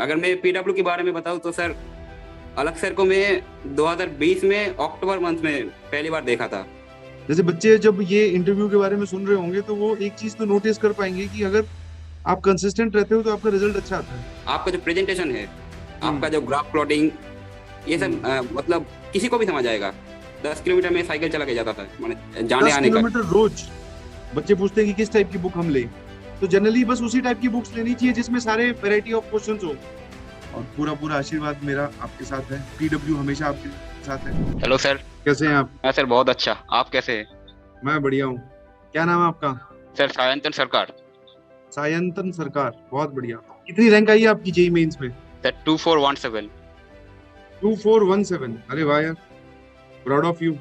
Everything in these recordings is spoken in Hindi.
अगर मैं पीडब्ल्यू के बारे में बताऊं तो सर, अलग सर को मैं 2020 में अक्टूबर मंथ में पहली बार देखा था। जैसे बच्चे जब ये इंटरव्यू के बारे में सुन रहे होंगे तो वो एक चीज तो नोटिस कर पाएंगे कि अगर आप कंसिस्टेंट रहते हो तो आपका रिजल्ट अच्छा आता है। आपका जो प्रेजेंटेशन है, आपका हम्म। जो ग्राफ प्लॉटिंग, ये सब हम्म। मतलब किसी को भी समझ आएगा। 10 किलोमीटर में साइकिल चला के जाता था, मैंने जाने दस आने का। किलोमीटर रोज। बच्चे पूछते हैं कि किस टाइप की बुक हम लें, तो जनरली बस उसी टाइप की बुक्स लेनी चाहिए जिसमें सारे वैरायटी ऑफ क्वेश्चंस हो। और पूरा पूरा आशीर्वाद मेरा आपके साथ है, पीडब्ल्यू हमेशा आपके साथ है। Hello sir. कैसे हैं आप? हाँ सर, बहुत अच्छा। आप कैसे हैं? मैं बढ़िया हूँ। क्या नाम है आपका? सर सायंतन सरकार। सायंतन सरकार, बहुत बढ़िया। कितनी रैंक आई है आपकी जेई मेंस में? सर 2417। 2417, अरे वाह यार, प्राउड ऑफ यू।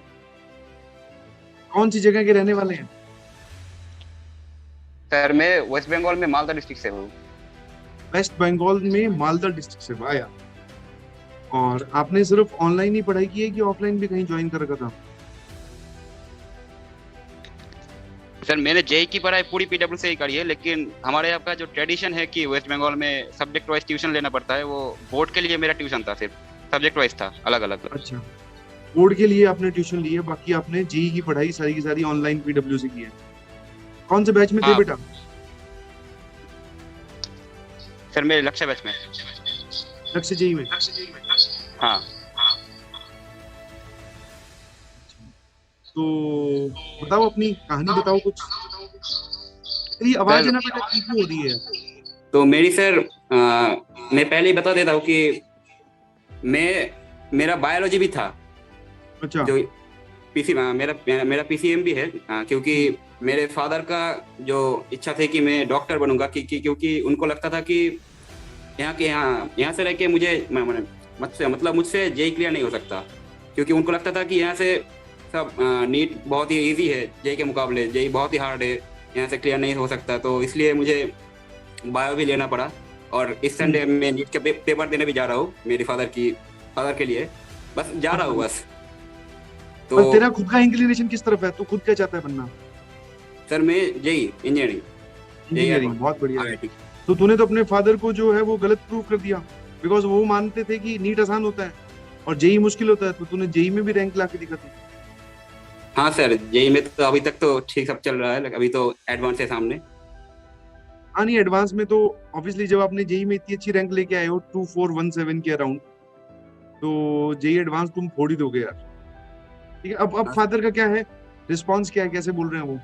कौन सी जगह के रहने वाले हैं? सर मैं वेस्ट बंगाल में मालदा डिस्ट्रिक्ट से हूँ। वेस्ट बंगाल में मालदा डिस्ट्रिक्ट से, वाह यार। और आपने सिर्फ ऑनलाइन ही पढ़ाई की है कि ऑफलाइन भी कहीं ज्वाइन कर रखा था? सर मैंने जेई की पढ़ाई पूरी पीडब्ल्यू से ही करी है, लेकिन हमारे यहाँ का जो ट्रेडिशन है कि वेस्ट बंगाल में सब्जेक्ट वाइज ट्यूशन लेना पड़ता है, वो बोर्ड के लिए मेरा ट्यूशन था, सिर्फ सब्जेक्ट वाइज था, अलग अलग। अच्छा, बोर्ड के लिए आपने ट्यूशन ली है, बाकी आपने जेई की पढ़ाई सारी की सारी ऑनलाइन पीडब्ल्यू से की है। कौन से बैच में थे हाँ बेटा? सर, मेरे लक्ष्य बैच में। लक्ष्य जेई में? हाँ तो बताओ, अपनी कहानी बताओ कुछ। तेरी आवाज सर, है ना बेटा, इको हो रही है। तो मेरी सर मैं पहले ही बता देता हूँ कि मैं मेरा बायोलॉजी भी था। अच्छा। जो पीसी मेरा मेरा पीसीएम भी है, क्योंकि हम्म। मेरे फादर का जो इच्छा थी कि मैं डॉक्टर बनूंगा, क्योंकि उनको लगता था कि यहाँ से रह के मतलब मुझसे जेई क्लियर नहीं हो सकता, क्योंकि उनको लगता था कि यहाँ से सब नीट बहुत ही इजी है, जेई के मुकाबले जेई बहुत ही हार्ड है, यहाँ से क्लियर नहीं हो सकता। तो इसलिए मुझे बायो भी लेना पड़ा। और इस हम्म। संडे मैं नीट के पेपर देने भी जा रहा हूँ, मेरी फादर के लिए। बस जा रहा हूँ अच्छा, बस। तो पर तेरा खुद का इंक्लिनेशन किस तरफ है? तू खुद क्या चाहता है बनना? सर मैं जेई इंजीनियरिंग, जेई इंजीनियरिंग, बहुत बढ़िया है। आईआईटी। तो तूने तो अपने फादर को जो है वो गलत प्रूव कर दिया, बिकॉज वो मानते थे कि नीट आसान होता है और जेई मुश्किल होता है, तो तूने जेई में भी रैंक ला के दिखा दी। हाँ सर, जेई में तो अभी तक तो ठीक सब चल रहा है, अभी तो एडवांस है सामने। हाँ, नहीं एडवांस में तो ऑब्वियसली जब आपने जेई में इतनी अच्छी रैंक लेके आए हो 2417 के अराउंड, तो जेई एडवांस तुम फोड़ ही दोगे यार। ठीक है, अब फादर का क्या है, रिस्पॉन्स क्या है, कैसे बोल रहे हैं वो?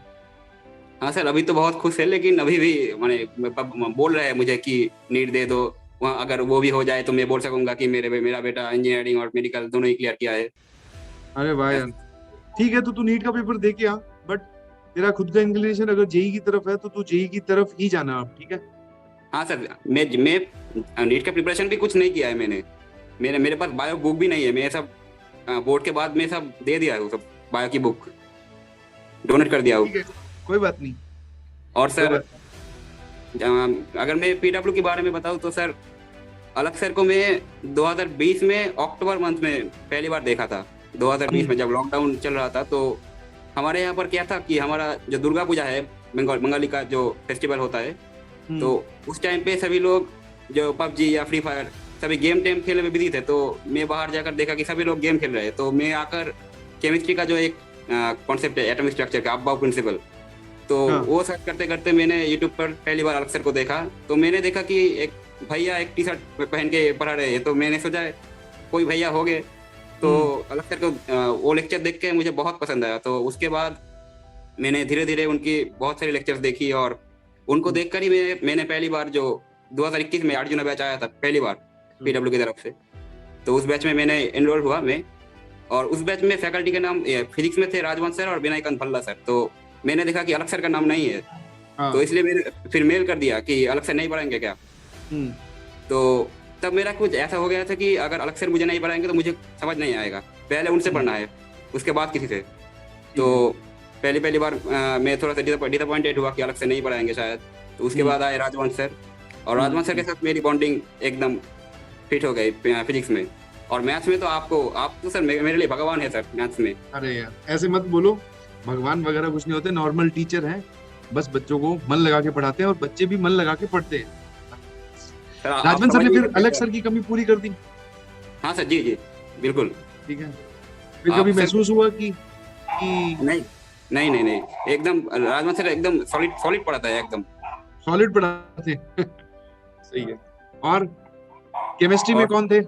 हाँ सर, अभी तो बहुत खुश है, लेकिन अभी भी बोल रहे हैं मुझे कि नीट दे दो। वहाँ अगर वो भी हो जाए तो मैं बोल सकूंगा कि मेरा बेटा इंजीनियरिंग और मेडिकल दोनों ही क्लियर किया है। अरे वाह यार। ठीक है, तो तू नीट का पेपर दे के आ, बट तेरा खुद का इंक्लिनेशन अगर जेई की तरफ है तो तू जेई की तरफ ही जाना अब, ठीक है? हाँ सर, मैं नीट का प्रिपरेशन भी कुछ नहीं किया है मैंने। मेरे पास बायो बुक भी नहीं है। मैं सब बोर्ड के बाद में सब दे दिया है, सब बायो की बुक डोनेट कर दिया हूँ। ठीक है, कोई बात नहीं, और कोई सर, बात अगर मैं पीडब्ल्यू के बारे में बताऊँ तो सर, अलग सर को मैं 2020 में अक्टूबर मंथ में पहली बार देखा था। 2020 नहीं। में जब लॉकडाउन चल रहा था, तो हमारे यहाँ पर क्या था कि हमारा जो दुर्गा पूजा है, बंगाली का जो फेस्टिवल होता है, तो हम्म। उस टाइम पे सभी लोग जो पबजी या फ्री फायर सभी गेम टेम खेलने में बिजी थे। तो मैं बाहर जाकर देखा कि सभी लोग गेम खेल रहे हैं, तो मैं आकर केमिस्ट्री का जो एक कॉन्सेप्ट है एटॉमिक स्ट्रक्चर का, अब्बाउ प्रिंसिपल, तो हाँ। वो सर्च करते करते मैंने यूट्यूब पर पहली बार अलग सर को देखा। तो मैंने देखा कि एक भैया एक टी शर्ट पहन के पढ़ा रहे हैं, तो मैंने सोचा कोई भैया हो गए। तो हम्म। अलग सर को वो लेक्चर देख के मुझे बहुत पसंद आया। तो उसके बाद मैंने धीरे धीरे उनकी बहुत सारी लेक्चर्स देखी, और उनको हम्म। देखकर ही मैंने पहली बार जो 2021 में अर्जुना बैच आया था पहली बार हम्म। पीडब्ल्यू की तरफ से, तो उस बैच में मैंने एनरोल हुआ मैं। और उस बैच में फैकल्टी के नाम फिजिक्स में थे राजवंश सर और विनायकन भल्ला सर। तो मैंने देखा कि अलग सर का नाम नहीं है, तो हाँ। इसलिए मैंने फिर मेल कर दिया कि अलग सर नहीं पढ़ाएंगे क्या। हम्म। तो तब मेरा कुछ ऐसा हो गया था कि अगर अलग सर मुझे नहीं पढ़ाएंगे तो मुझे समझ नहीं आएगा, पहले उनसे हम्म। पढ़ना है, उसके बाद किसी से। तो ठीक है। पहली पहली बार मैं थोड़ा सा डिसअपॉइंटेड हुआ कि अलग से नहीं पढ़ाएंगे शायद। तो उसके हम्म। बाद आए राजवंश सर, और हम्म। राजवंश सर के साथ मेरी बॉन्डिंग एकदम फिट हो गई फिजिक्स में। और मैथ्स में तो आप तो सर मेरे लिए भगवान है सर मैथ्स में। अरे यार, ऐसे मत बोलो, भगवान वगैरह कुछ नहीं होते, नॉर्मल टीचर हैं। बस बच्चों को मन लगा के पढ़ाते हैं और बच्चे भी मन लगा के पढ़ते हैं। सर आप राजवन सर समझ ने फिर लीजिए अलग सर। सर की कमी पूरी कर दी। हाँ सर, जी जी, बिल्कुल। ठीक है, फिर कभी आप सर, महसूस हुआ कि नहीं नहीं नहीं नहीं, एकदम राजवन सर एकदम सॉलिड सॉलिड पढ़ाता है एकदम। सॉलिड पढ़ाते हैं? सही है। और केमिस्ट्री में और कौन थे?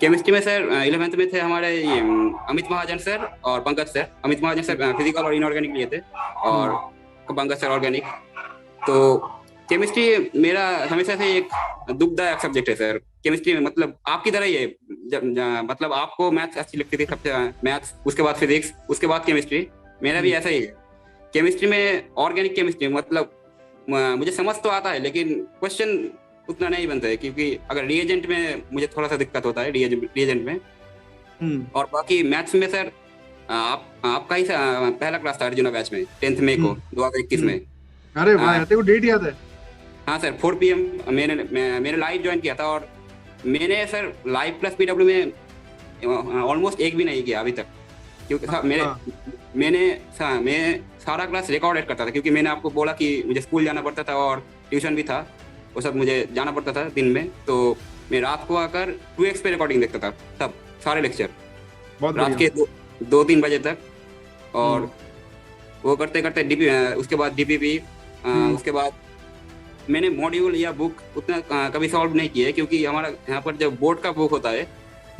केमिस्ट्री में सर 11th में थे हमारे ये अमित महाजन सर और पंकज सर। अमित महाजन सर फिजिकल और इनऑर्गेनिक लिए थे, और पंकज सर ऑर्गेनिक। तो केमिस्ट्री मेरा हमेशा से एक दुखदायक सब्जेक्ट है सर। केमिस्ट्री में मतलब आपकी तरह ही है, मतलब आपको मैथ्स अच्छी लगती थी सबसे, मैथ्स, उसके बाद फिजिक्स, उसके बाद केमिस्ट्री। मेरा भी ऐसा ही है। केमिस्ट्री में ऑर्गेनिक केमिस्ट्री मतलब मुझे समझ तो आता है, लेकिन क्वेश्चन उतना नहीं बनता है, क्योंकि अगर रिएजेंट में मुझे थोड़ा सा दिक्कत होता है, रिएजेंट में। और बाकी मैथ्स में सर आपका ही पहला क्लास था अर्जुना बैच में 10th मई को 2021 में। अरे वाह, तेरे को डेट याद है? हाँ सर, 4 PM मैंने लाइव ज्वाइन किया था, और मैंने सर लाइव प्लस पीडब्ल्यू में ऑलमोस्ट एक भी नहीं किया अभी तक, क्योंकि मैं सारा क्लास रिकॉर्डेड करता था, क्योंकि मैंने आपको बोला कि मुझे स्कूल जाना पड़ता था और ट्यूशन भी था, वो सब मुझे जाना पड़ता था दिन में। तो मैं रात को आकर 2x पे रिकॉर्डिंग देखता था, सब सारे लेक्चर रात के 2-3 बजे तक। और वो करते करते उसके बाद डीपीपी, उसके बाद मैंने मॉड्यूल या बुक उतना कभी सॉल्व नहीं किया है, क्योंकि हमारा यहाँ पर जब बोर्ड का बुक होता है,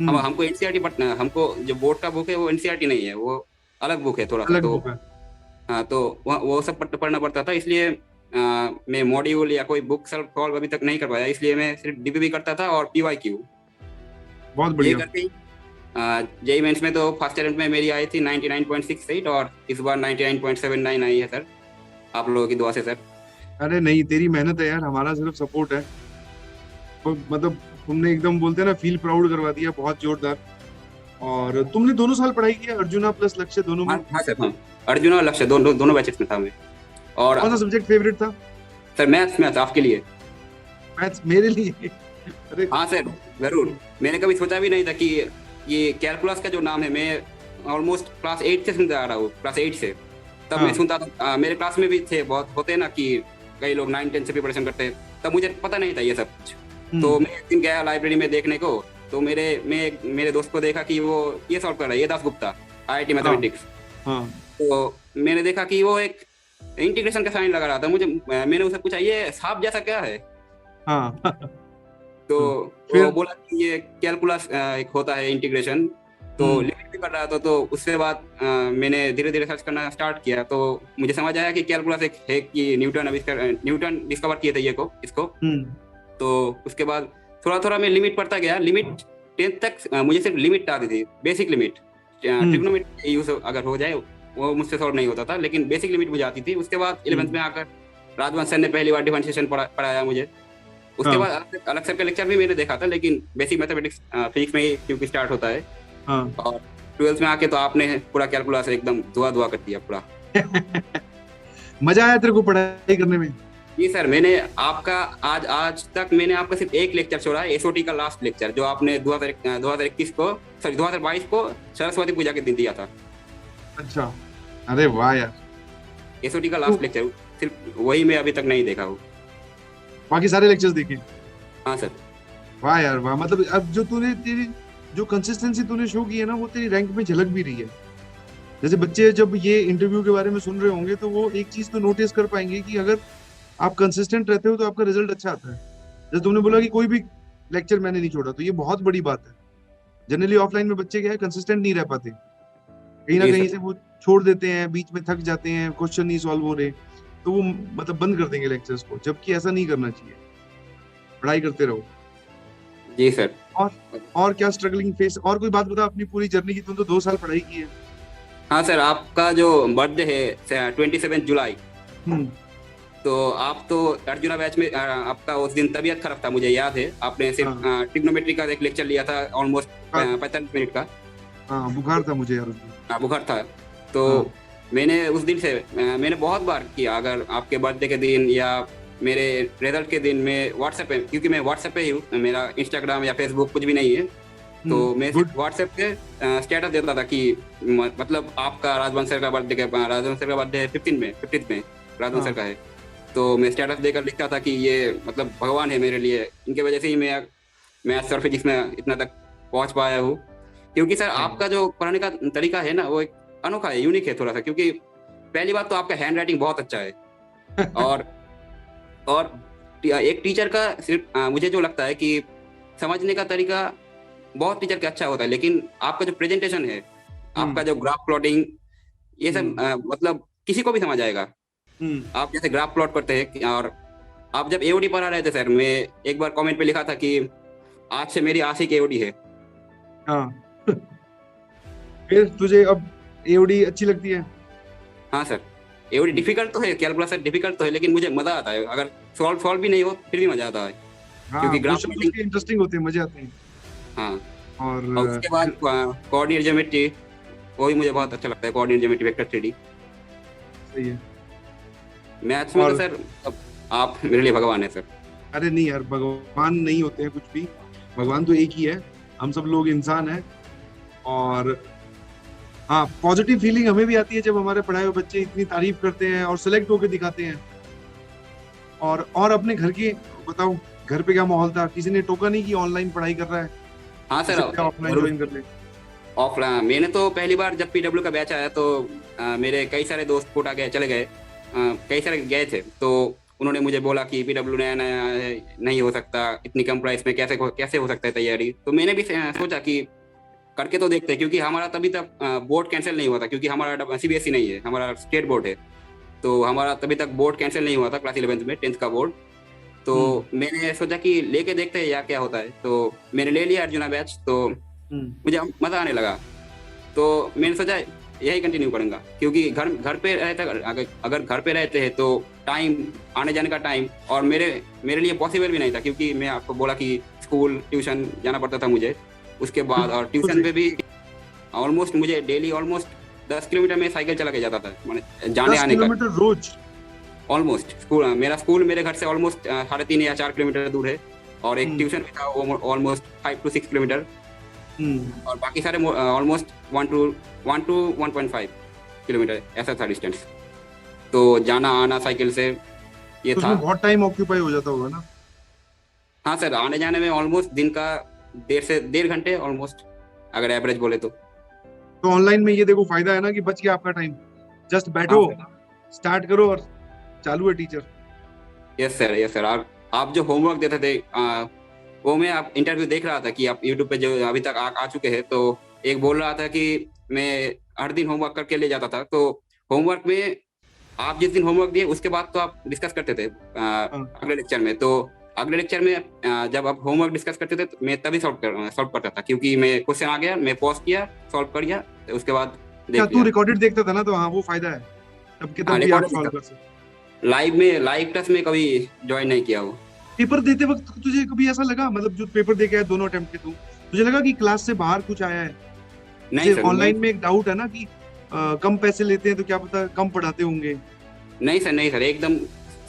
हमको एनसीईआरटी पढ़ना, हमको जो बोर्ड का बुक है वो एनसीईआरटी नहीं है, वो अलग बुक है थोड़ा सा। तो हाँ, तो वो सब पढ़ना पड़ता था, इसलिए मैं मॉड्यूल या कोई बुक सॉल्व अभी तक नहीं कर पाया, इसलिए मैं सिर्फ डीपीपी करता था और पीवाईक्यू। बहुत बढ़िया। करके जेईई मेंस में तो फर्स्ट अटेम्प्ट में मेरी आई थी 99.68, और इस बार 99.79 आई है सर, आप लोगों की दुआ से सर। अरे नहीं, तेरी मेहनत है यार, हमारा सिर्फ सपोर्ट है। मतलब तुमने एकदम बोलते हैं ना, फील प्राउड करवा दिया, बहुत जोरदार। और तुमने दोनों साल पढ़ाई किया, अर्जुना प्लस लक्ष्य दोनों में? हाँ सर, हाँ, अर्जुना और लक्ष्य दोनों बैचेस में था मैं। और कौन सा सब्जेक्ट फेवरेट था? सर मैथ्स आपके लिए। मैथ्स मेरे लिए? अरे हाँ सर, जरूर। मैंने कभी सोचा भी नहीं था कि ये कैलकुलस का जो नाम है, मैं ऑलमोस्ट क्लास 8 से सुनता आ रहा हूँ, क्लास 8 से। तब मैं सुनता था, मेरे क्लास में भी थे बहुत, होते हैं ना कि कई लोग 9-10 से प्रिपरेशन करते हैं, तब मुझे पता नहीं था ये सब कुछ। तो मैं एक दिन गया लाइब्रेरी में देखने को, तो मेरे दोस्त को देखा कि वो ये सॉल्व कर रहा है, ये दास गुप्ता, IIT मैथमेटिक्स। तो मैंने देखा कि वो एक इंटीग्रेशन का साइन लगा रहा था, मैंने उससे पूछा ये सांप जैसा क्या है? तो वो बोला कि ये कैलकुलस एक होता है इंटीग्रेशन, तो लिमिट भी कर रहा था। तो उसके बाद मैंने धीरे धीरे सर्च करना स्टार्ट किया, तो मुझे समझ आया कि कैलकुलस एक है कि न्यूटन डिस्कवर किए थे इसको। तो उसके बाद थोड़ा थोड़ा मैं लिमिट पढ़ता गया। लिमिट 10th तक मुझे सिर्फ लिमिट आती थी, बेसिक लिमिट। ट्रिग्नोमेट्री यूज अगर हो जाए वो मुझसे सॉल्व नहीं होता था, लेकिन बेसिक लिमिट मुझे आती थी। उसके बाद 11th में आकर राजवंश सर ने पहली बार डिफरेंशिएशन पढ़ाया मुझे। उसके बाद अलग सर का लेक्चर भी मैंने देखा था, लेकिन बेसिक मैथमेटिक्स फिजिक्स में ही क्योंकि स्टार्ट होता है। और 12th में आके तो आपने पूरा कैलकुलस एकदम दुआ कर दिया पूरा। मजा आया तेरे को पढ़ाई करने में? जी सर, मैंने आपका आज तक मैंने आपका सिर्फ एक लेक्चर छोड़ा है, एसओटी का लास्ट लेक्चर, जो आपने 2021 को, सॉरी 2022 को सरस्वती पूजा के दिन दिया था। अच्छा, अरे वाह यार, एसओटी का लास्ट लेक्चर सिर्फ वही मैं अभी तक नहीं देखा हूँ, बाकी सारे लेक्चर्स देखे? हाँ सर। वाह यार वाह, मतलब अब जो तेरी जो कंसिस्टेंसी तूने शो की है ना, वो तेरी रैंक में झलक भी रही है। जैसे बच्चे जब ये इंटरव्यू के बारे में सुन रहे होंगे, तो वो एक चीज तो नोटिस कर पाएंगे कि अगर आप कंसिस्टेंट रहते हो तो आपका रिजल्ट अच्छा आता है। जैसे तुमने बोला कि कोई भी लेक्चर मैंने नहीं छोड़ा, तो ये बहुत बड़ी बात है। जनरली ऑफलाइन में बच्चे क्या है, कंसिस्टेंट नहीं रह पाते, कहीं ना कहीं से वो छोड़ देते हैं, बीच में थक जाते हैं, क्वेश्चन नहीं सॉल्व हो रहे, तो वो मतलब बंद कर देंगे लेक्चर्स को, जबकि ऐसा नहीं करना चाहिए, पढ़ाई करते रहो। जी सर। और क्या स्ट्रगलिंग फेस, और कोई बात बता अपनी पूरी जर्नी की, तुम तो 2 साल पढ़ाई की है। हाँ सर, आपका जो बर्थडे है 27 जुलाई, तो आप तो अर्जुना बैच में, आपका उस दिन तबीयत खराब था, मुझे याद है। आपने सिर्फ ट्रिग्नोमेट्री का एक लेक्चर लिया था ऑलमोस्ट 45 मिनट का। बुखार था मुझे यार, बुखार था। तो मैंने उस दिन से मैंने बहुत बार किया, अगर आपके बर्थडे के दिन या मेरे रिजल्ट के दिन में व्हाट्सएप पे, क्योंकि मैं व्हाट्सएप पे ही हूँ, मेरा इंस्टाग्राम या फेसबुक कुछ भी नहीं है, तो मैं व्हाट्सएप पे स्टेटस देता था कि मतलब आपका राजवंश सर का बर्थडे है 15 में, राजवंश सर का है। तो तो मैं स्टेटस देकर लिखता था कि ये मतलब भगवान है मेरे लिए, इनके वजह से ही मैं मैथ्स और फिजिक्स में इतना तक पहुंच पाया हूँ। क्योंकि सर आपका जो पढ़ाने का तरीका है ना वो एक अनोखा है, यूनिक है थोड़ा सा। क्योंकि पहली बात तो आपका हैंड राइटिंग बहुत अच्छा है और और एक टीचर का सिर्फ मुझे जो लगता है कि समझने का तरीका बहुत टीचर का अच्छा होता है, लेकिन आपका जो प्रेजेंटेशन है, आपका जो ग्राफ प्लॉटिंग, ये सब मतलब किसी को भी समझ आएगा। आप जैसे ग्राफ प्लॉट करते हैं और आप जब एओडी पढ़ा रहे थे सर, मैं एक बार कमेंट पे लिखा था कि आज से मेरी आशिक एओडी है। हाँ फिर तुझे अब एओडी अच्छी लगती है? हाँ सर, एओडी डिफिकल्ट तो है, कैलकुलस डिफिकल्ट तो है, लेकिन मुझे मजा आता है। अगर सॉल्व भी नहीं हो फिर भी मजा आता है, हाँ, क्योंकि ग्राफ क्वेश्चन प्लॉटिंग। उसके इंटरेस्टिंग होते हैं, मजे आते हैं। हाँ, और और उसके बाद कोऑर्डिनेट ज्योमेट्री, वो भी मुझे बहुत अच्छा लगता है, कोऑर्डिनेट ज्योमेट्री, वेक्टर 3D। सही है। मैथ्स में तो और सर अब आप मेरे लिए भगवान है सर। अरे नहीं यार, भगवान नहीं होते हैं कुछ भी, भगवान तो एक ही है, हम सब लोग इंसान हैं। और हाँ, पॉजिटिव फीलिंग हमें भी आती है जब हमारे पढ़ाए हुए बच्चे इतनी तारीफ करते हैं और सिलेक्ट होकर दिखाते हैं। और अपने घर के बताओ, घर पे क्या माहौल था? किसी ने टोका नहीं कि ऑनलाइन पढ़ाई कर रहा है, हाँ सर, ऑफलाइन ज्वाइन कर ले? ऑफलाइन मैंने तो पहली बार जब पीडब्ल्यू का बैच आया तो मेरे कई सारे दोस्त कोटा गए, चले गए, कई सारे गए थे। तो उन्होंने मुझे बोला कि पीडब्ल्यू नया नया है, नहीं हो सकता, इतनी कम प्राइस में कैसे कैसे हो सकता है तैयारी। तो मैंने भी सोचा कि करके तो देखते हैं, क्योंकि हमारा तभी तक बोर्ड कैंसिल नहीं हुआ था, क्योंकि हमारा सीबीएसई नहीं है, हमारा स्टेट बोर्ड है। तो हमारा तभी तक बोर्ड कैंसिल नहीं हुआ था, क्लास 11th में 10th का बोर्ड। तो मैंने सोचा कि लेके देखते हैं या क्या होता है। तो मैंने ले लिया अर्जुना बैच, तो मुझे मजा आने लगा। तो मैंने सोचा यही कंटिन्यू करूंगा, क्योंकि घर पे रहता, अगर घर पे रहते हैं तो टाइम, आने जाने का टाइम, और मेरे लिए पॉसिबल भी नहीं था, क्योंकि मैं आपको बोला कि स्कूल ट्यूशन जाना पड़ता था मुझे उसके बाद। और ट्यूशन पे भी ऑलमोस्ट मुझे डेली ऑलमोस्ट 10 किलोमीटर में साइकिल चला के जाता था, मैंने जाने आने का। 10 किलोमीटर रोज? ऑलमोस्ट स्कूल मेरे घर से ऑलमोस्ट 3.5 या 4 किलोमीटर दूर है, और एक ट्यूशन भी था ऑलमोस्ट 5 to 6 किलोमीटर, और बाकी सारे ऑलमोस्ट 1 to 1.5 किलोमीटर ऐसा था डिस्टेंस। तो जाना आना साइकिल से ये तो था। बहुत टाइम ऑक्यूपाई हो जाता होगा ना? हाँ सर, आने जाने में ऑलमोस्ट दिन का 1.5 घंटे ऑलमोस्ट, अगर एवरेज बोले तो। ऑनलाइन में ये देखो फायदा है ना कि बच गया आपका टाइम, जस्ट बैठो, स्टार्ट करो और चालू है teacher. Yes sir, yes sir. और आप जो होमवर्क देते थे वो मैं आप इंटरव्यू देख रहा था कि आप यूट्यूब पे जो अभी तक आ चुके हैं, तो एक बोल रहा था कि मैं हर दिन होमवर्क करके ले जाता था। तो होमवर्क में आप जिस दिन होमवर्क दिए उसके बाद तो आप डिस्कस करते थे अगले लेक्चर में। तो अगले लेक्चर में जब आप होमवर्क डिस्कस करते थे तो मैं तभी सॉल्व करता था, क्योंकि मैं क्वेश्चन आ गया, मैं पॉज किया, सॉल्व कर गया, उसके बाद क्या तू रिकॉर्डेड देखता था ना? तो हाँ, वो फायदा है, तब के तब भी आप सॉल्व कर सकते। लाइव क्लास में कभी ज्वाइन नहीं किया। वो पेपर देते वक्त तुझे कभी ऐसा लगा, मतलब जो पेपर दे के आया दोनों अटेम्प्ट के, तुझे लगा कि क्लास से बाहर कुछ आया है? नहीं सर, ऑनलाइन में एक डाउट है ना कि कम पैसे लेते हैं तो क्या पता कम पढ़ाते होंगे। नहीं सर, एकदम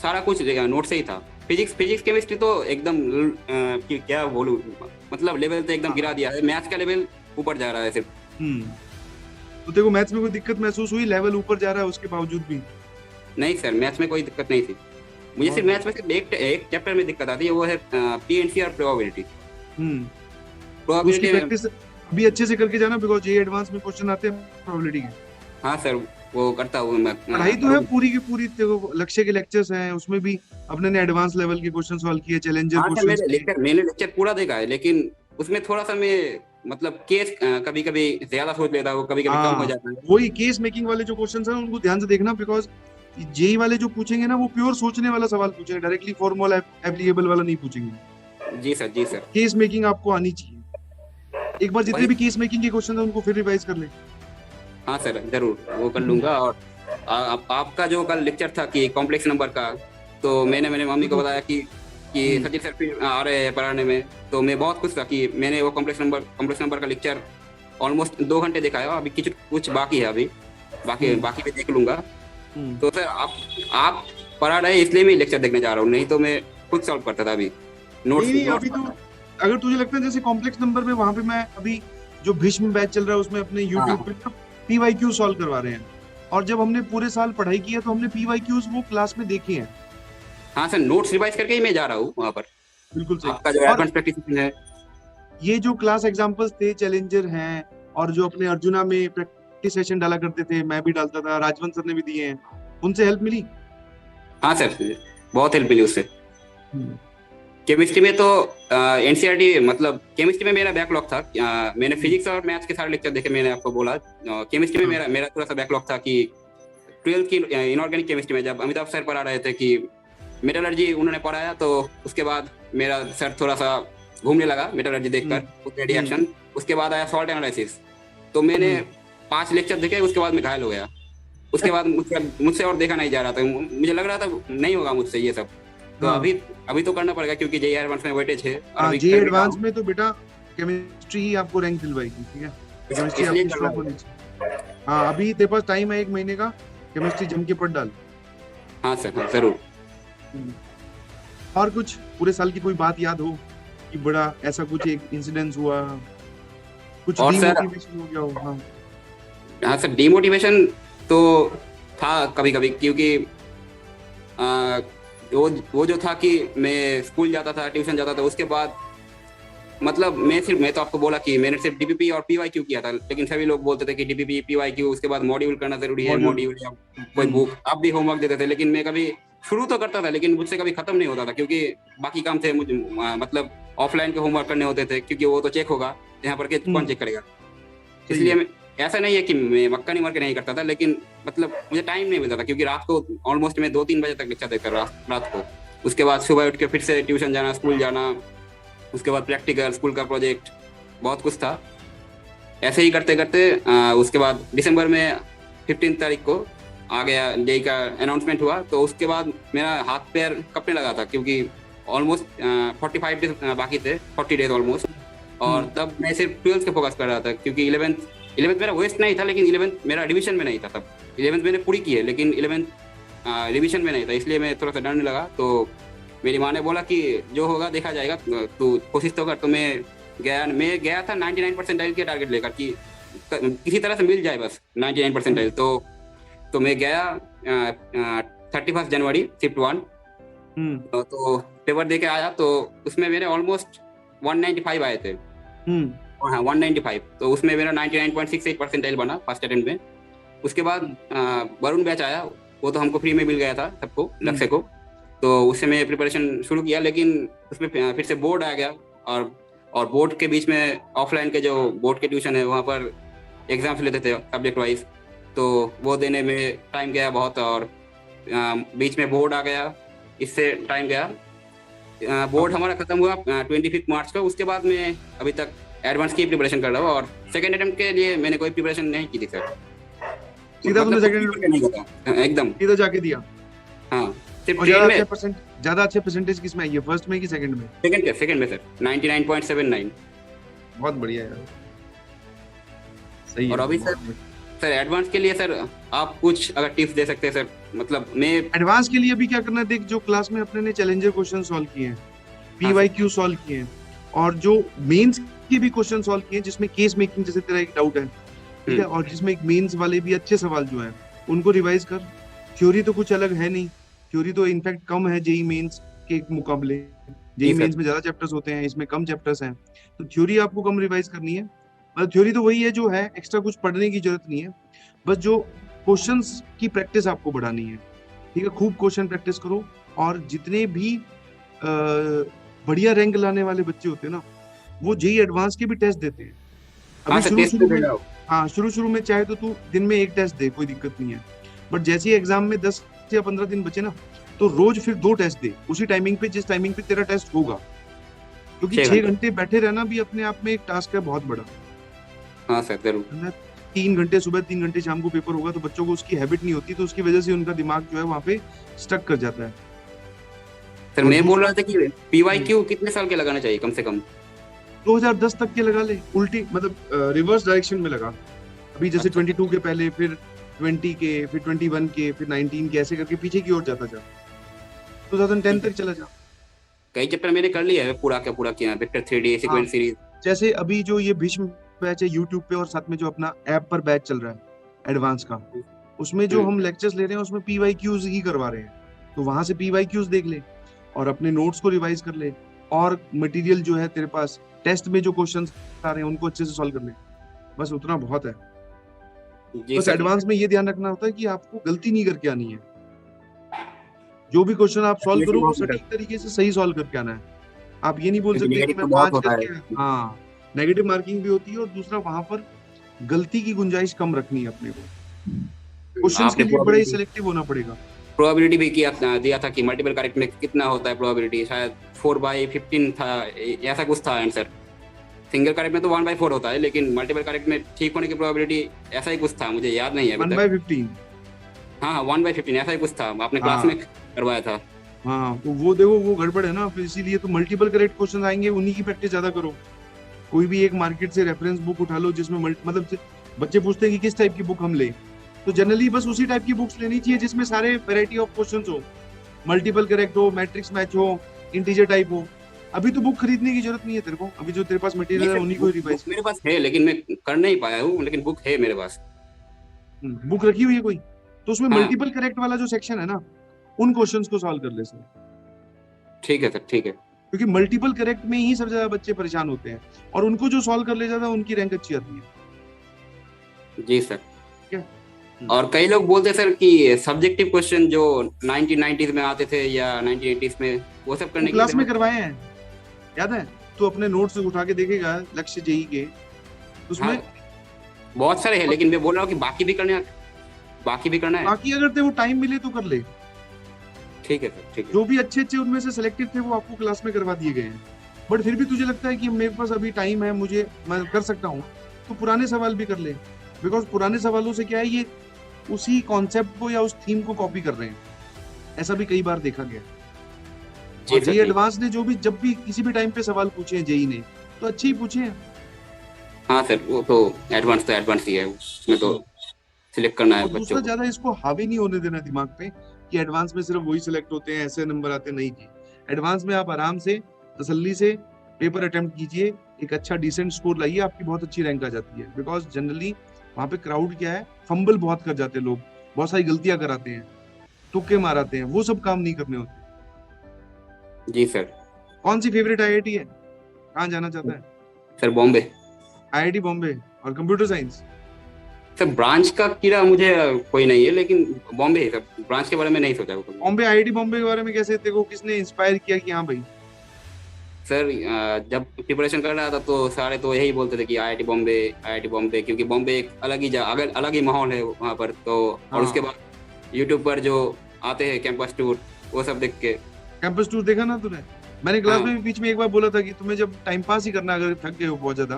सारा कुछ नोट से ही था। फिजिक्स केमिस्ट्री तो एकदम क्या बोलूं, मतलब लेवल तो एकदम गिरा दिया है। मैथ्स का लेवल ऊपर जा रहा है सिर्फ। तो देखो, मैथ्स में कोई दिक्कत महसूस हुई? लेवल ऊपर जा रहा है उसके बावजूद भी? नहीं सर, मैथ्स में कोई दिक्कत नहीं थी। मुझे सिर्फ मैथ्स में सिर्फ एक चैप्टर में दिक्कत आती है, वो है पीएनसी और प्रोबेबिलिटी। उसकी प्रैक्टिस अभी अच्छे से करके जाना, बिकॉज़ जेईई एडवांस में क्वेश्चन आते हैं प्रोबेबिलिटी के। हाँ सर, वो करता हूँ मैं। पढ़ाई तो है पूरी की पूरी, देखो लक्ष्य के लेक्चर्स हैं, उसमें भी अपने ने एडवांस लेवल के क्वेश्चन सॉल्व किए, चैलेंजर क्वेश्चंस। मैंने लेक्चर पूरा देखा है, लेकिन उसमें थोड़ा सा मैं मतलब केस कभी कभी ज्यादा सोच लेता हूँ, कभी कभी कम हो जाता है। वही केस मेकिंग वाले जो क्वेश्चंस हैं उनको ध्यान से देखना, बिकॉज जेईई वाले जो पूछेंगे ना वो प्योर सोचने वाला सवाल पूछेंगे, डायरेक्टली फॉर्मूला एप्लीकेबल वाला नहीं पूछेंगे। जी सर, जी सर। केस मेकिंग आपको आनी चाहिए। एक बार जितने भी केस मेकिंग के क्वेश्चन हैं उनको फिर रिवाइज कर ले। हाँ सर, जरूर वो कर लूंगा। और आपका जो कल लेक्चर था कि कॉम्प्लेक्स नंबर का, तो मैंने मेरे मम्मी को बताया कि सचिन सर फिर आ रहे हैं पढ़ाने में। तो मैं बहुत खुश था कि मैंने वो कॉम्प्लेक्स नंबर का लेक्चर ऑलमोस्ट 2 घंटे देखा है। अभी कुछ बाकी है, अभी बाकी भी देख लूंगा। तो सर आप पढ़ा रहे इसलिए मैं लेक्चर देखने जा रहा हूँ, नहीं तो मैं खुद सॉल्व करता था अभी नोट्स। अभी तो अगर तुझे लगता है जैसे कॉम्प्लेक्स नंबर में, वहां पे मैं अभी जो भीष्म बैच चल रहा है उसमें अपने यूट्यूब पे पीवाईक्यू सॉल्व करवा रहे हैं। और जब हमने पूरे साल पढ़ाई की है तो हमने पीवाईक्यूज वो क्लास में देखे हैं, हाँ सर, नोट्स रिवाइज करके ही मैं जा रहा हूँ वहाँ पर। बिल्कुल सही। आपका जो और एडवांस प्रैक्टिस है, ये जो क्लास एग्जाम्पल्स थे, चैलेंजर हैं, और जो अपने अर्जुना में प्रैक्टिस सेशन डाला करते थे, मैं भी डालता था, राजवंत सर ने भी दिए हैं, उनसे हेल्प मिली? हाँ सर, बहुत हेल्प मिली उससे। हम्म, केमिस्ट्री में तो एनसीईआरटी, मतलब केमिस्ट्री में मेरा बैकलॉग था। मैंने हम्म, फिजिक्स और मैथ्स के सारे लेक्चर देखे, मैंने आपको बोला। केमिस्ट्री में हाँ, मेरा मेरा थोड़ा सा बैकलॉग था कि 12th की इनऑर्गेनिक केमिस्ट्री में जब अमिताभ सर पढ़ा रहे थे कि मेटलर्जी उन्होंने पढ़ाया, तो उसके बाद मेरा सर थोड़ा सा घूमने लगा मेटलर्जी हम्म, देखकर, उसके हम्म, रिएक्शन। उसके बाद आया सॉल्ट एनालिसिस, तो मैंने हम्म, 5 लेक्चर देखे, उसके बाद मैं घायल हो गया। उसके बाद मुझसे मुझसे और देखा नहीं जा रहा था, मुझे लग रहा था नहीं होगा मुझसे ये सब। तो हाँ, अभी तो करना पड़ेगा, क्योंकि जेईई एडवांस में वेटेज है और हाँ, अभी जे कर भी रहा एडवांस हूँ। में तो बेटा केमिस्ट्री ही आपको रैंक दिलवाएगी, ठीक है? केमिस्ट्री इसलिए आपकी कर रहा स्ट्रांग होनी हूँ। चाहिए। हाँ, अभी तेरे पास टाइम है 1 महीने का, केमिस्ट्री जम के पढ़ डाल। हाँ सर, हाँ जरूर। हम्म। और कुछ पूरे साल की कोई बात याद हो कि बड़ा ऐसा कुछ एक इंसिडेंस हुआ, कुछ और सर, डीमोटिवेशन हो गया हो? हाँ। हाँ सर, डिमोटिवेशन तो था कभी कभी, क्योंकि आ, वो जो था कि मैं स्कूल जाता था, ट्यूशन जाता था, उसके बाद मतलब मैं तो आपको बोला कि मैंने सिर्फ डीपीपी और पीवाईक्यू किया था, लेकिन सभी लोग बोलते थे कि डीपीपी पीवाईक्यू, उसके बाद मॉड्यूल करना जरूरी है, मॉड्यूल। मॉड्यूल या कोई हम्म, बुक, आप भी होमवर्क देते थे। लेकिन मैं कभी शुरू तो करता था, लेकिन मुझसे कभी खत्म नहीं होता था, क्योंकि बाकी काम थे मुझे, मतलब ऑफलाइन के होमवर्क करने होते थे, क्योंकि वो तो चेक होगा, यहाँ पर के कौन हम्म, चेक करेगा। सही इसलिए है। ऐसा नहीं है कि मैं मक्का नहीं मार के नहीं करता था, लेकिन मतलब मुझे टाइम नहीं मिलता था, क्योंकि रात को ऑलमोस्ट मैं 2-3 बजे तक लेक्चर देकर रात को। उसके बाद सुबह उठ के फिर से ट्यूशन जाना, स्कूल जाना, उसके बाद प्रैक्टिकल, स्कूल का प्रोजेक्ट, बहुत कुछ था। ऐसे ही करते करते उसके बाद दिसंबर में 15 तारीख को आ गया, जेई का अनाउंसमेंट हुआ, तो उसके बाद मेरा हाथ पैर कपने लगा था, क्योंकि ऑलमोस्ट 45 डेज बाकी थे, 40 डेज ऑलमोस्ट। हम्म, और तब मैं सिर्फ 12th के फोकस कर रहा था, क्योंकि इलेवेंथ मेरा वेस्ट नहीं था, लेकिन 11th मेरा रिविजन में नहीं था तब। 11th मैंने पूरी की है, लेकिन 11th रिविजन में नहीं था, इसलिए मैं थोड़ा सा डरने लगा। तो मेरी माँ ने बोला कि जो होगा देखा जाएगा, तू कोशिश तो कर। तो मैं गया था 99% के टारगेट लेकर, कि किसी तरह से मिल जाए बस 99%। तो मैं गया 31 जनवरी शिफ्ट 1, हम्म, तो पेपर दे के आया, तो उसमें मेरे ऑलमोस्ट 195 आए थे। हम्म, और हाँ, 195, तो उसमें मेरा 99.68% बना फर्स्ट अटेम्प्ट में। उसके बाद वरुण बैच आया, वो तो हमको फ्री में मिल गया था सबको, हम्म, लक्ष्य को। तो उससे मैं प्रिपरेशन शुरू किया, लेकिन उसमें फिर से बोर्ड आ गया। और बोर्ड के बीच में ऑफलाइन के जो बोर्ड के ट्यूशन है, वहाँ पर एग्जाम्स लेते थे सब्जेक्ट वाइज, तो वो देने में टाइम गया बहुत। और बीच में बोर्ड आ गया, इससे टाइम गया। हाँ। बोर्ड हमारा खत्म हुआ 25 मार्च को। उसके बाद मैं अभी तक एडवांस की प्रिपरेशन कर रहा हूँ, और सेकेंड अटेम्प्ट के लिए मैंने कोई प्रिपरेशन नहीं की थी सर। सीधा तुमने मतलब कुछ भी सेकंड करके नहीं होता एकदम। सीधा जाके दिया? हाँ, सिर्फ और ट्रेन में। ज्यादा अच्छे परसेंटेज किस में आई है, फर्स्ट में कि सेकंड में? सेकंड में सर, 99.79। बहुत बढ़िया यार, सही है, और अभी बहुत सर, बढ़िया। एडवांस के लिए सर आप कुछ अगर टिप्स दे सकते हैं सर, मतलब मैं। एडवांस के लिए अभी क्या करना है, देख, जो क्लास में अपने ने चैलेंजर क्वेश्चन सॉल्व किए हैं, हाँ सर। पीवाईक्यू सॉल्व किए हैं, और जो मेंस के भी क्वेश्चन सॉल्व किए हैं, जिसमें केस मेकिंग जैसे तेरा एक डाउट है, ठीक है, और जिसमें एक मेंस वाले भी अच्छे सवाल जो हैं उनको रिवाइज कर। थ्योरी तो कुछ अलग है नहीं, थ्योरी तो इनफैक्ट कम है जेई मेंस के मुकाबले। जेई जी सर। मेंस में ज्यादा चैप्टर्स होते हैं, इसमें कम चैप्टर्स हैं, तो थ्योरी आपको कम रिवाइज करनी है। मतलब थ्योरी तो वही है जो है, एक्स्ट्रा कुछ पढ़ने की जरूरत नहीं है, बस जो क्वेश्चंस की प्रैक्टिस आपको बढ़ानी है, ठीक है? खूब क्वेश्चन प्रैक्टिस करो। और जितने भी बढ़िया रैंक लाने वाले बच्चे होते हैं ना, वो जेई एडवांस के भी टेस्ट देते हैं। हाँ अभी सर, शुरू टेस्ट शुरू दे में, रहा हूँ। हाँ, शुरू शुरू में चाहे तो तू दिन में एक टेस्ट दे, कोई दिक्कत नहीं है। बट जैसे ही एग्जाम में 10 या 15 दिन बचे ना, तो रोज फिर 2 टेस्ट दे, उसी टाइमिंग पे जिस टाइमिंग पे तेरा टेस्ट होगा, क्योंकि 6 6 घंटे घंटे बैठे रहना भी अपने आप में एक टास्क है बहुत बड़ा, हाँ सर, जरूर। है ना? 3 घंटे सुबह, 3 घंटे शाम को पेपर होगा, तो बच्चों को उसकी हैबिट नहीं होती, तो उसकी वजह से उनका दिमाग जो है वहाँ पे स्टक कर जाता है। सर और मैं बोल दूसरा, रहा था कि पीवाईक्यू कितने साल के लगाना चाहिए कम से कम? 2010 तक के लगा ले, उल्टी मतलब रिवर्स डायरेक्शन में लगा। अभी जैसे अच्छा। 22 के पहले, फिर 20 के, फिर 21 के, फिर 19 के, ऐसे करके पीछे की ओर जाता जा, 2010 ठीक है। तक चला जा। कई चैप्टर मैंने कर लिया है, पूरा क्या पूरा किया, वेक्टर 3D हाँ, सीक्वेंस सीरीज। जैसे अभी जो ये भीष्म बैच है यूट्यूब पे, और साथ में जो अपना ऐप पर बैच चल रहा है एडवांस का, उसमें जो हम्म। हम लेक्चर्स ले रहे हैं उसमें पीवाईक्यूज ही करवा रहे हैं, तो वहां से पीवाईक्यूज देख ले। और अपने नोट्स को रिवाइज कर ले, और मटेरियल जो है तेरे पास, टेस्ट में जो क्वेश्चंस आ रहे हैं उनको अच्छे से सॉल्व कर ले, बस उतना बहुत है। जी बस सर। एडवांस में ये ध्यान रखना होता है कि आपको गलती नहीं करके आनी है, जो भी क्वेश्चन आप सॉल्व Accuracy करो वो बहुत सटीक तरीके से सही सॉल्व करके आना है। आप ये नहीं बोल क्योंकि सकते कि नेगेटिव मैं तो बहुत 5 होता है। करके, हाँ, नेगेटिव मार्किंग भी होती है, और दूसरा वहां पर गलती की गुंजाइश कम रखनी है अपने को। क्वेश्चंस के आपने लिए बड़ा ही सिलेक्टिव होना पड़ेगा। प्रोबेबिलिटी भी किया दिया था कि मल्टीपल करेक्ट में कितना होता है प्रोबेबिलिटी, शायद 4/15 था, ऐसा कुछ था आंसर। सिंगल करेक्ट में तो 1/4 होता है, लेकिन मल्टीपल करेक्ट में ठीक होने की प्रोबेबिलिटी ऐसा ही कुछ था, मुझे याद नहीं है अभी तक। 1/15। हाँ हाँ, 1/15 ऐसा ही कुछ था, आपने क्लास में हाँ करवाया था। हाँ, तो वो देखो वो गड़बड़ है ना, फिर इसीलिए तो मल्टीपल करेक्ट क्वेश्चन आएंगे, उन्हीं की प्रैक्टिस ज्यादा करो। कोई भी एक मार्केट से रेफरेंस बुक उठा लो जिसमें मतलब बच्चे पूछते हैं कि किस टाइप की बुक हम ले, तो जनरली बस उसी टाइप की बुक्स लेनी चाहिए जिसमें सारे वैरायटी ऑफ क्वेश्चंस हो, मल्टीपल करेक्ट हो, मैट्रिक्स मैच हो, इंटीजर टाइप हो। अभी तो बुक खरीदने की जरूरत नहीं है तेरे को, अभी जो तेरे पास नहीं मटेरियल है सर, उन्हीं को बुक रिवाइज मेरे पास है, लेकिन मैं कर नहीं पाया हूँ, लेकिन बुक है मेरे पास। कर। बुक रखी हुई है कोई, तो उसमें हाँ मल्टीपल करेक्ट वाला जो सेक्शन है ना, उन क्वेश्चंस को सॉल्व कर ले सर। ठीक है सर, ठीक है। क्योंकि मल्टीपल करेक्ट में ही सबसे ज्यादा बच्चे परेशान होते हैं, और उनको जो सॉल्व कर ले जाता है उनकी रैंक अच्छी आती है। जी सर। ठीक है। और कई लोग बोलते हैं सर कि सब्जेक्टिव क्वेश्चन जो 1990s में आते थे या 1980s में, वो सब वो करने की क्लास में जरूरत। करवाए हैं, याद है? तो अपने नोट्स उठा के देखेगा लक्ष्य जेई के, हाँ उसमें बहुत सारे हैं, लेकिन मैं बोल रहा हूँ कि बाकी भी करना है। बाकी अगर तेरे को टाइम मिले तो कर ले। ठीक है सर, ठीक है। जो भी अच्छे अच्छे उनमें से सिलेक्टेड थे वो आपको क्लास में करवा दिए गए हैं, बट फिर भी तुझे लगता है कि मेरे पास अभी टाइम है, मुझे मैं कर सकता हूँ, तो पुराने सवाल भी कर ले। बिकॉज पुराने सवालों से क्या है, ये उसी कॉन्सेप्ट को या उस थीम को कॉपी कर रहे हैं, ऐसा भी कई बार देखा गया। जी और सर, जेई ठीक। एडवांस ने जो भी जब भी किसी भी टाइम पे सवाल पूछे हैं जेई ने, तो अच्छे ही पूछे हैं। हाँ सर, वो तो एडवांस ही है, उसमें तो सिलेक्ट करना है और बच्चों दूसरा को। ज्यादा इसको हावी नहीं होने देना दिमाग पे कि एडवांस में सिर्फ वही सिलेक्ट होते हैं, ऐसे नंबर आते हैं, नहीं जी। एडवांस में आप आराम से तसल्ली से पेपर अटेम्प्ट कीजिए, एक अच्छा डिसेंट स्कोर लाइए, आपकी बहुत अच्छी रैंक आ जाती है। बिकॉज जनरली वहाँ पे क्राउड क्या है, फंबल बहुत कर जाते हैं लोग, बहुत सारी गलतियां कराते हैं, तुक्के माराते हैं, वो सब काम नहीं करने होते। जी सर। कौन सी फेवरेट आईआईटी है, कहाँ जाना चाहता है? सर बॉम्बे। आईआईटी बॉम्बे। और कंप्यूटर साइंस? सर ब्रांच का कीड़ा मुझे कोई नहीं है, लेकिन बॉम्बे है सर, ब्रांच के बारे में नहीं सोचा वो कभी। बॉम्बे, आईआईटी बॉम्बे के बारे में कैसे, देखो किसने इंस्पायर किया कि हाँ भाई? सर जब प्रिपरेशन कर रहा था तो सारे तो यही बोलते थे कि आईआईटी बॉम्बे, क्योंकि बॉम्बे एक अलग ही माहौल है वहाँ पर तो। और उसके हाँ, बाद यूट्यूब पर जो आते हैं कैंपस टूर, वो सब देख के। कैंपस टूर देखा ना तूने? मैंने क्लास हाँ में भी बीच में एक बार बोला था कि तुम्हें जब टाइम पास ही करना है, अगर थक गए हो बहुत ज्यादा,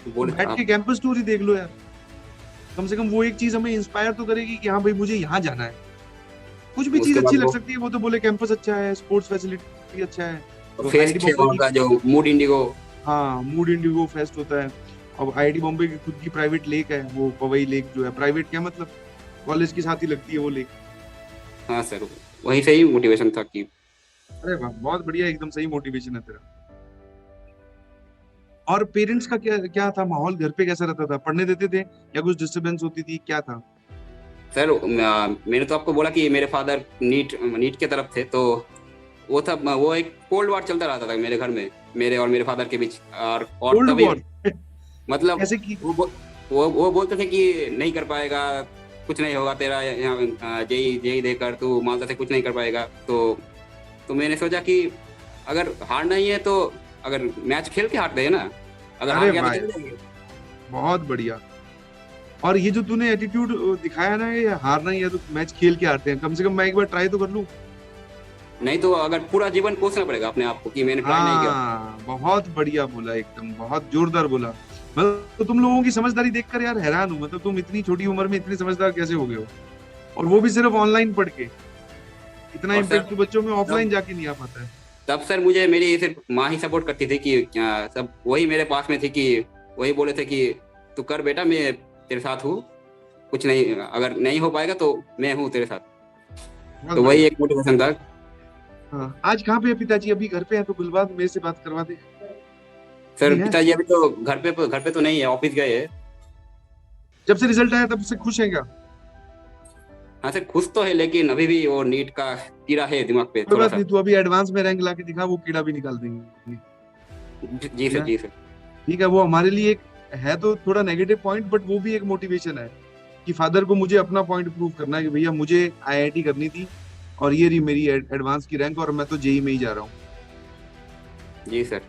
तो बोले बैठ आप। के कैंपस टूर ही देख लो यार। कम से कम वो एक चीज हमें इंस्पायर तो करेगी कि हाँ भाई मुझे यहाँ जाना है। कुछ भी चीज उसके अच्छी बाद लग वो सकती है, वो तो बोले कैंपस अच्छा है, स्पोर्ट्स फैसिलिटी अच्छा है, तो आईआईटी फेस्ट है बॉम्बे वहाँ की, का, जो मूड इंडिगो। हाँ, मूड इंडिगो फेस्ट होता है। अब आईआईटी बॉम्बे की खुद की प्राइवेट लेक है, वो पवई लेक जो है, प्राइवेट क्या मतलब, कॉलेज के साथ ही लगती है वो लेक। हाँ सर, वहीं से ही मोटिवेशन था कि। अरे वाह, बहुत बढ़िया, एकदम सही मोटिवेशन है तेरा। और पेरेंट्स का क्या क्या था माहौल, घर पे कैसा रहता था, पढ़ने देते थे या कुछ डिस्टरबेंस होती थी, क्या था? सर मैंने तो आपको बोला कि मेरे फादर नीट नीट के तरफ थे, तो वो एक कोल्ड वॉर चलता रहता था मेरे घर में, मेरे और मेरे फादर के बीच। और कोल्ड तभी वॉर? मतलब कैसे की? वो बोलते थे कि नहीं कर पाएगा, कुछ नहीं होगा तेरा, यहाँ जेई जेई देकर तू मालदा से कुछ नहीं कर पाएगा। तो मैंने सोचा कि अगर हारना ही है तो अगर मैच खेल के हारते हैं ना, अगर अरे हार गया तो वाह, चले जाएंगे। बहुत बढ़िया। और ये जो तूने एटीट्यूड दिखाया ना, ये हारना ही है तो मैच खेल के हारते हैं, कम से कम मैं एक बार ट्राई तो कर लूं। नहीं तो अगर पूरा जीवन कोसना पड़ेगा अपने आप को कि मैंने ट्राई नहीं किया। हाँ, बहुत बढ़िया बोला, एकदम बहुत जोरदार बोला। मैं तो तुम लोगों की समझदारी देखकर यार हैरान हूँ, मतलब तुम इतनी छोटी उम्र में इतनी समझदार कैसे हो गए हो, और वो भी सिर्फ ऑनलाइन पढ़ के। इतना और इम्पैक्ट सर तो बच्चों में ऑफलाइन तब जाके नहीं आ पाता है। तब सर मुझे मेरी सिर्फ माँ ही सपोर्ट करती थी कि सब वही मेरे पास में थी कि वही बोले थे कि तू कर बेटा, मैं तेरे साथ हूँ, कुछ नहीं, अगर नहीं हो पाएगा तो मैं हूँ तेरे साथ। बहुत तो वही बढ़िया। एक मोटिवेशन था। हाँ, आज कहाँ पे है पिताजी? अभी घर पे हैं तो बुलवा दो, मेरे से बात करवा दे। सर अभी है? पिताजी अभी तो घर पे तो नहीं है, ऑफिस गए हैं। जब से रिजल्ट आया तब से खुश है क्या? हाँ सर, खुश तो है, लेकिन अभी भी वो नीट का कीड़ा है दिमाग पे कोई थोड़ा बात सा। नहीं, तू अभी एडवांस में रैंक ला के दिखा, वो कीड़ा भी निकाल देंगे। जी ठीक सर, है। जी सर। ठीक है, वो हमारे लिए एक है तो थोड़ा नेगेटिव पॉइंट, बट वो भी एक मोटिवेशन है कि फादर को मुझे अपना पॉइंट प्रूव करना है कि भैया मुझे आईआईटी करनी थी और ये रही मेरी एडवांस की रैंक, और मैं तो जेई में ही जा रहा हूँ। जी सर।